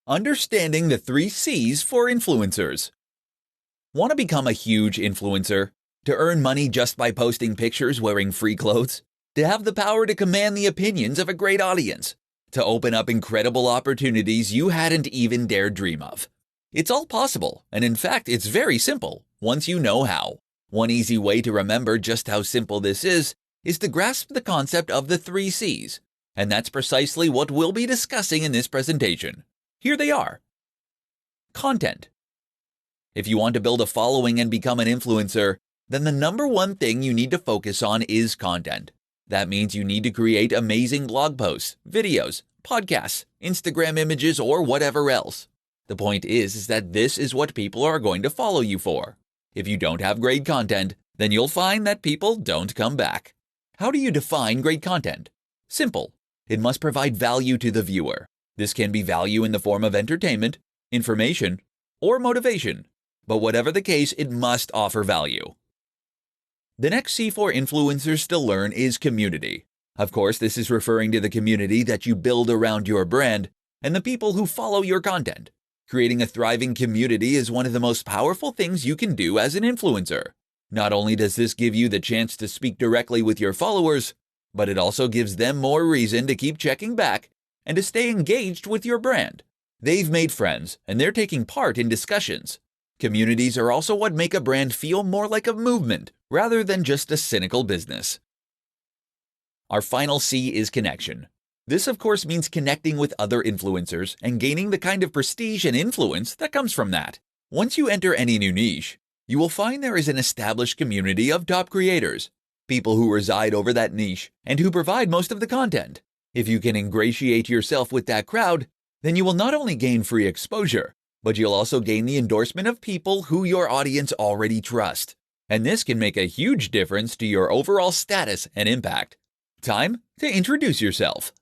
Understanding the 3 C's for influencers. Want to become a huge influencer? To earn money just by posting pictures wearing free clothes? To have the power to command the opinions of a great audience? To open up incredible opportunities you hadn't even dared dream of? It's all possible, and in fact, it's very simple once you know how. One easy way to remember just how simple this is to grasp the concept of the 3 C's, and that's precisely what we'll be discussing in this presentation. Here they are. Content. If you want to build a following and become an influencer, then the number one thing you need to focus on is content. That means you need to create amazing blog posts, videos, podcasts, Instagram images, or whatever else. The point is that this is what people are going to follow you for. If you don't have great content, then you'll find that people don't come back. How do you define great content? Simple. It must provide value to the viewer. This can be value in the form of entertainment, information, or motivation. But whatever the case, it must offer value. The next C for influencers to learn is community. Of course, this is referring to the community that you build around your brand and the people who follow your content. Creating a thriving community is one of the most powerful things you can do as an influencer. Not only does this give you the chance to speak directly with your followers, but it also gives them more reason to keep checking back and to stay engaged with your brand. They've made friends, and they're taking part in discussions. Communities are also what make a brand feel more like a movement rather than just a cynical business. Our final C is connection. This, of course, means connecting with other influencers and gaining the kind of prestige and influence that comes from that. Once you enter any new niche, you will find there is an established community of top creators, people who reside over that niche and who provide most of the content. If you can ingratiate yourself with that crowd, then you will not only gain free exposure, but you'll also gain the endorsement of people who your audience already trust. And this can make a huge difference to your overall status and impact. Time to introduce yourself.